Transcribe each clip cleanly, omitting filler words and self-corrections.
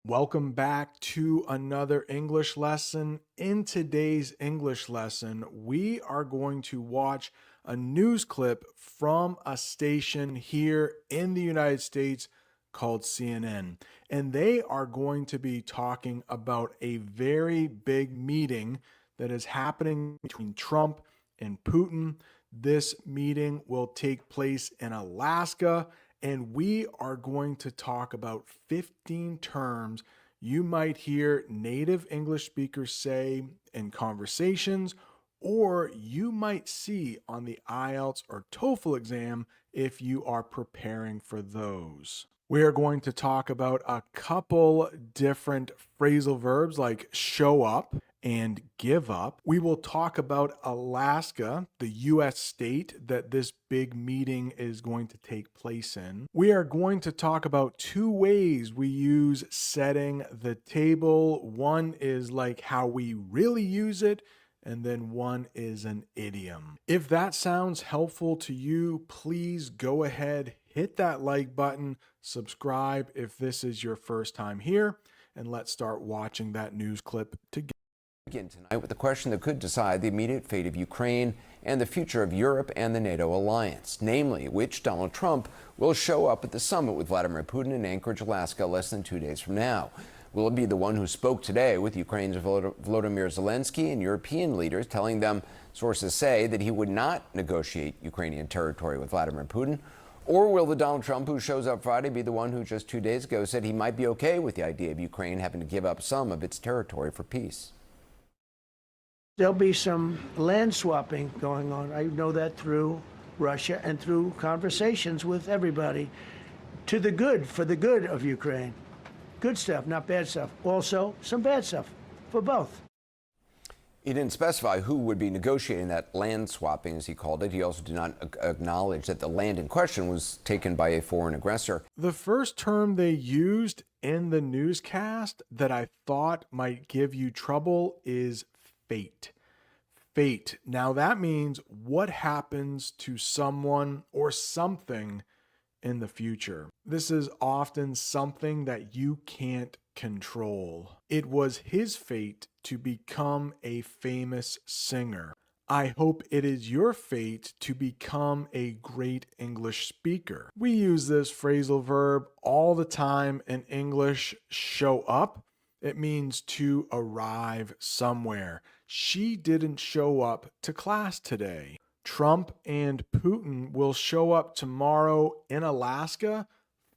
Welcome back to another English lesson. In today's English lesson, we are going to watch a news clip from a station here in the United States called CNN. And they are going to be talking about a very big meeting that is happening between Trump and Putin. This meeting will take place in Alaska, and we are going to talk about 15 terms you might hear native English speakers say in conversations, or you might see on the IELTS or TOEFL exam if you are preparing for those. We are going to talk about a couple different phrasal verbs like show up and give up. We will talk about Alaska, the US state that this big meeting is going to take place in. We are going to talk about two ways we use setting the table. One is like how we really use it, and then one is an idiom. If that sounds helpful to you, please go ahead, hit that like button, subscribe if this is your first time here, and let's start watching that news clip together. Begin tonight with a question that could decide the immediate fate of Ukraine and the future of Europe and the NATO alliance, namely which Donald Trump will show up at the summit with Vladimir Putin in Anchorage, Alaska, less than 2 days from now. Will it be the one who spoke today with Ukraine's Volodymyr Zelensky and European leaders, telling them, sources say, that he would not negotiate Ukrainian territory with Vladimir Putin? Or will the Donald Trump who shows up Friday be the one who just 2 days ago said he might be okay with the idea of Ukraine having to give up some of its territory for peace? There'll be some land swapping going on. I know that through Russia and through conversations with everybody, to the good, for the good of Ukraine. Good stuff, not bad stuff. Also, some bad stuff for both. He didn't specify who would be negotiating that land swapping, as he called it. He also did not acknowledge that the land in question was taken by a foreign aggressor. The first term they used in the newscast that I thought might give you trouble is fate. Fate. Now that means what happens to someone or something in the future. This is often something that you can't control. It was his fate to become a famous singer. I hope it is your fate to become a great English speaker. We use this phrasal verb all the time in English. Show up. It means to arrive somewhere. She didn't show up to class today. Trump and Putin will show up tomorrow in Alaska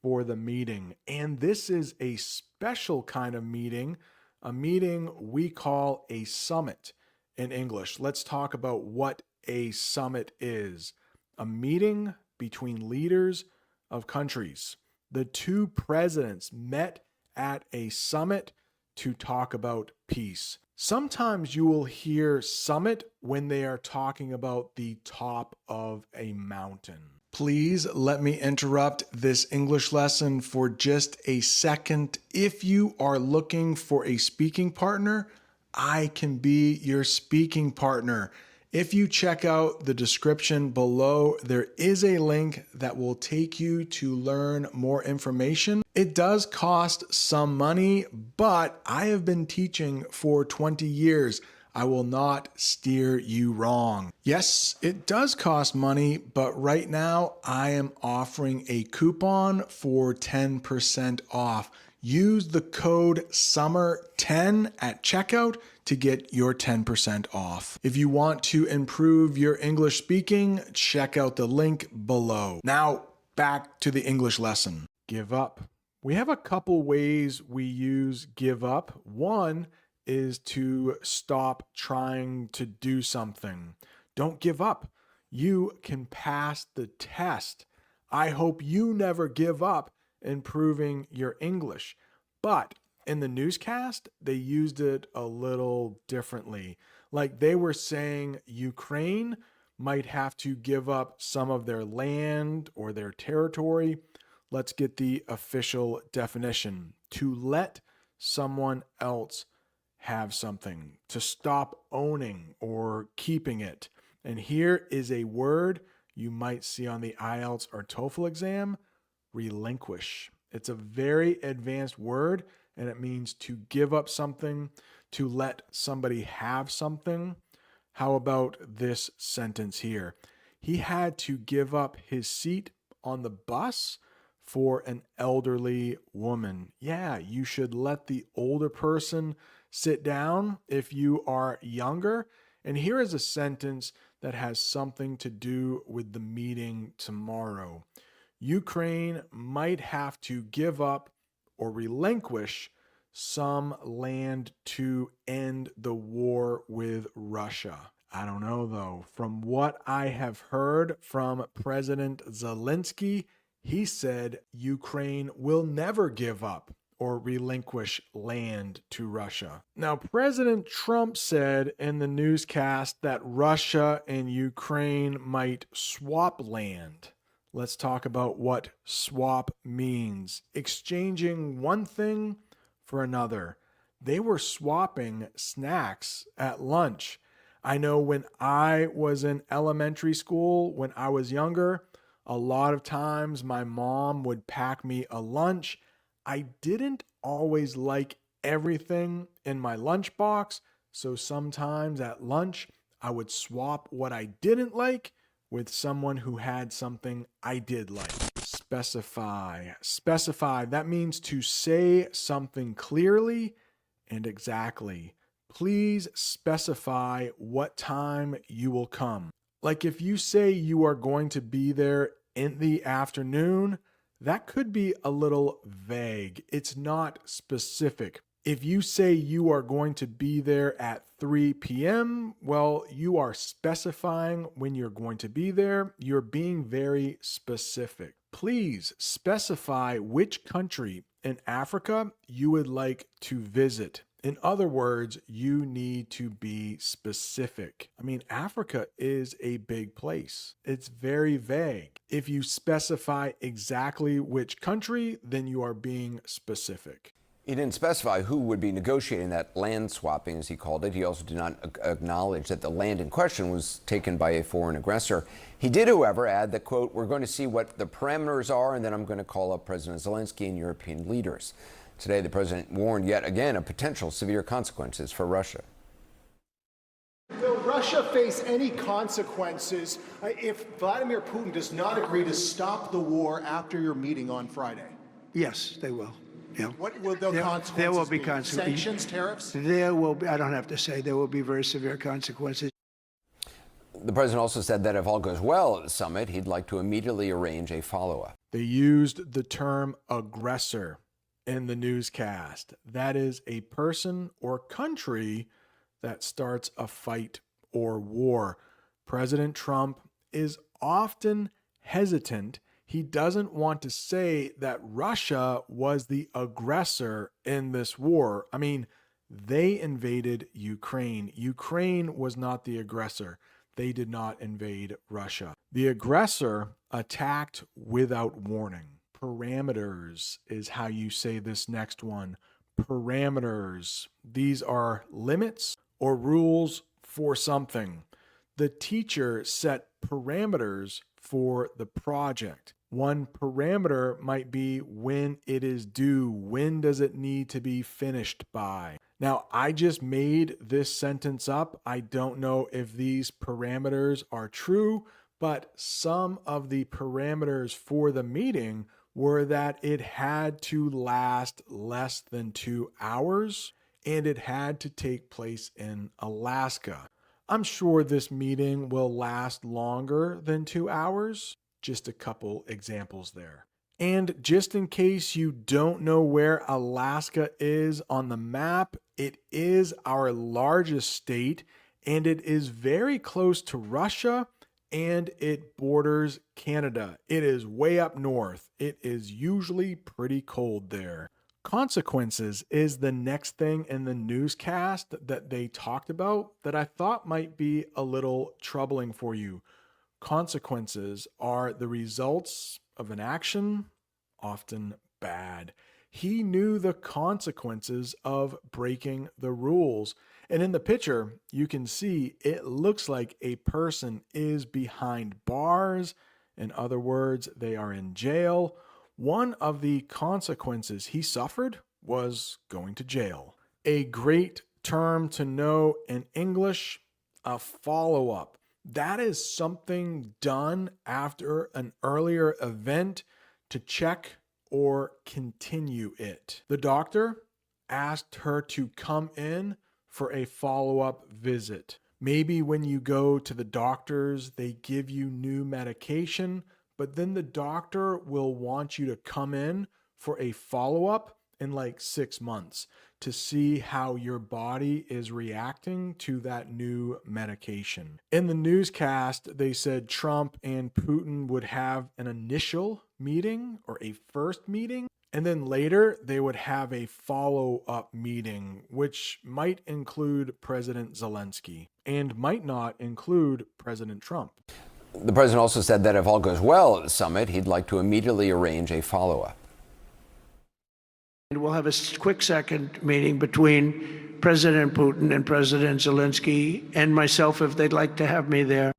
for the meeting. And this is a special kind of meeting, a meeting we call a summit in English. Let's talk about what a summit is. A meeting between leaders of countries. The two presidents met at a summit to talk about peace. Sometimes you will hear summit when they are talking about the top of a mountain. Please let me interrupt this English lesson for just a second. If you are looking for a speaking partner, I can be your speaking partner. If you check out the description below, there is a link that will take you to learn more information. It does cost some money, but I have been teaching for 20 years. I will not steer you wrong. Yes, it does cost money, but right now I am offering a coupon for 10% off. Use the code SUMMER10 at checkout to get your 10% off. If you want to improve your English speaking, check out the link below. Now, back to the English lesson. Give up. We have a couple ways we use give up. One is to stop trying to do something. Don't give up. You can pass the test. I hope you never give up improving your English. But in the newscast, they used it a little differently. Like they were saying Ukraine might have to give up some of their land or their territory. Let's get the official definition. To let someone else have something, to stop owning or keeping it. And here is a word you might see on the IELTS or TOEFL exam: relinquish. It's a very advanced word and it means to give up something, to let somebody have something. How about this sentence here? He had to give up his seat on the bus for an elderly woman. Yeah, you should let the older person sit down if you are younger. And here is a sentence that has something to do with the meeting tomorrow. Ukraine might have to give up or relinquish some land to end the war with Russia. I don't know though. From what I have heard from President Zelensky, he said Ukraine will never give up or relinquish land to Russia. Now, President Trump said in the newscast that Russia and Ukraine might swap land. Let's talk about what swap means. Exchanging one thing for another. They were swapping snacks at lunch. I know when I was in elementary school, when I was younger, a lot of times my mom would pack me a lunch. I didn't always like everything in my lunchbox, so sometimes at lunch I would swap what I didn't like with someone who had something I did like. Specify. Specify, that means to say something clearly and exactly. Please specify what time you will come. Like if you say you are going to be there in the afternoon, that could be a little vague. It's not specific. If you say you are going to be there at 3 p.m., well, you are specifying when you're going to be there. You're being very specific. Please specify which country in Africa you would like to visit. In other words, you need to be specific. I mean, Africa is a big place. It's very vague. If you specify exactly which country, then you are being specific. He didn't specify who would be negotiating that land swapping, as he called it. He also did not acknowledge that the land in question was taken by a foreign aggressor. He did, however, add that, quote, "We're going to see what the parameters are, and then I'm going to call up President Zelensky and European leaders." Today, the president warned yet again of potential severe consequences for Russia. Will Russia face any consequences if Vladimir Putin does not agree to stop the war after your meeting on Friday? Yes, they will. Yeah. What will the consequences There will be be? consequences. Sanctions, tariffs? There will be, I don't have to say, there will be very severe consequences. The president also said that if all goes well at the summit, he'd like to immediately arrange a follow-up. They used the term aggressor in the newscast. That is a person or country that starts a fight or war. President Trump is often hesitant. He doesn't want to say that Russia was the aggressor in this war. I mean, they invaded Ukraine. Ukraine was not the aggressor. They did not invade Russia. The aggressor attacked without warning. Parameters is how you say this next one. Parameters. These are limits or rules for something. The teacher set parameters for the project. One parameter might be when it is due. When does it need to be finished by? Now, I just made this sentence up. I don't know if these parameters are true, but some of the parameters for the meeting were that it had to last less than 2 hours and it had to take place in Alaska. I'm sure this meeting will last longer than 2 hours. Just a couple examples there. And just in case you don't know where Alaska is on the map, it is our largest state and it is very close to Russia and it borders Canada. It is way up north. It is usually pretty cold there. Consequences is the next thing in the newscast that they talked about that I thought might be a little troubling for you. Consequences are the results of an action, often bad. He knew the consequences of breaking the rules. And in the picture, you can see it looks like a person is behind bars. In other words, they are in jail. One of the consequences he suffered was going to jail. A great term to know in English, a follow-up. That is something done after an earlier event to check or continue it. The doctor asked her to come in for a follow-up visit. Maybe when you go to the doctors, they give you new medication, but then the doctor will want you to come in for a follow-up in like 6 months to see how your body is reacting to that new medication. In the newscast, they said Trump and Putin would have an initial meeting or a first meeting, and then later they would have a follow-up meeting, which might include President Zelensky and might not include President Trump. The president also said that if all goes well at the summit, he'd like to immediately arrange a follow-up. We'll have a quick second meeting between President Putin and President Zelensky and myself if they'd like to have me there.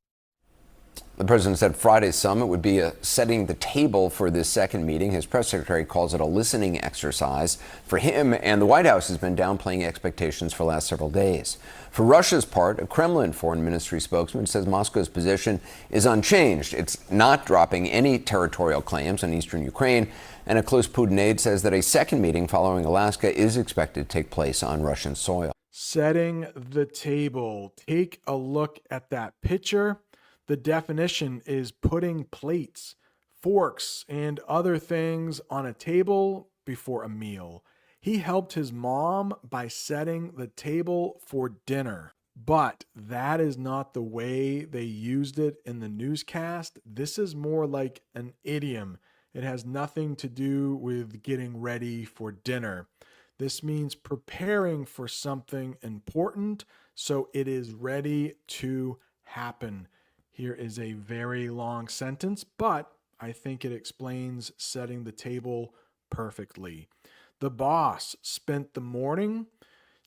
The president said Friday's summit would be setting the table for this second meeting. His press secretary calls it a listening exercise for him, and the White House has been downplaying expectations for the last several days. For Russia's part, a Kremlin foreign ministry spokesman says Moscow's position is unchanged. It's not dropping any territorial claims on eastern Ukraine, and a close Putin aide says that a second meeting following Alaska is expected to take place on Russian soil. Setting the table. Take a look at that picture. The definition is putting plates, forks, and other things on a table before a meal. He helped his mom by setting the table for dinner. But that is not the way they used it in the newscast. This is more like an idiom. It has nothing to do with getting ready for dinner. This means preparing for something important so it is ready to happen. Here is a very long sentence, but I think it explains setting the table perfectly. The boss spent the morning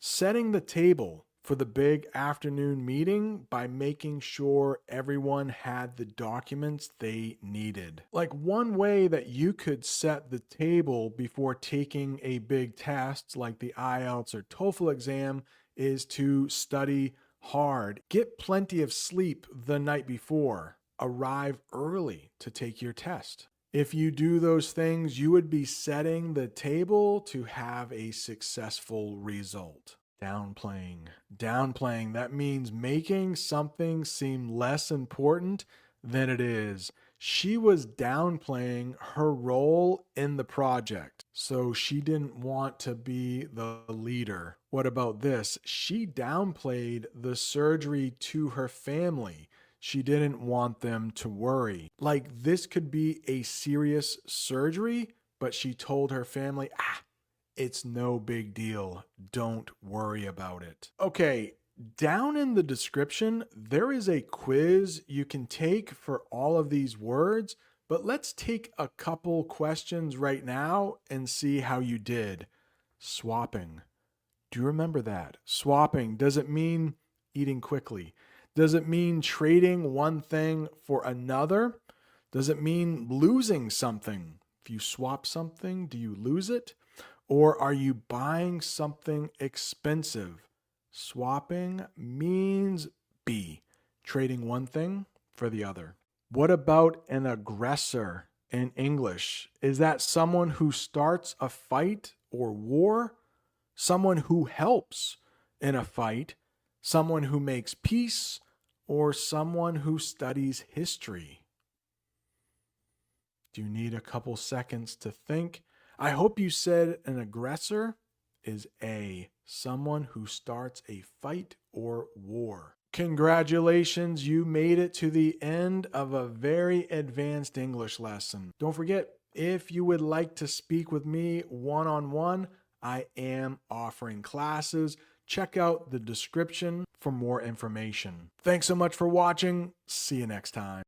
setting the table for the big afternoon meeting by making sure everyone had the documents they needed. Like one way that you could set the table before taking a big test like the IELTS or TOEFL exam is to study hard. Get plenty of sleep the night before. Arrive early to take your test. If you do those things, you would be setting the table to have a successful result. Downplaying. Downplaying, that means making something seem less important than it is. She was downplaying her role in the project, so she didn't want to be the leader. What about this? She downplayed the surgery to her family. She didn't want them to worry. Like this could be a serious surgery, but she told her family, it's no big deal. Don't worry about it. Okay, down in the description, there is a quiz you can take for all of these words, but let's take a couple questions right now and see how you did. Swapping. Do you remember that? Swapping, does it mean eating quickly? Does it mean trading one thing for another? Does it mean losing something? If you swap something, do you lose it? Or are you buying something expensive? Swapping means B, trading one thing for the other. What about an aggressor in English? Is that someone who starts a fight or war? Someone who helps in a fight? Someone who makes peace? Or someone who studies history? Do you need a couple seconds to think? I hope you said an aggressor is A, someone who starts a fight or war. Congratulations, you made it to the end of a very advanced English lesson. Don't forget, if you would like to speak with me one-on-one, I am offering classes. Check out the description for more information. Thanks so much for watching. See you next time.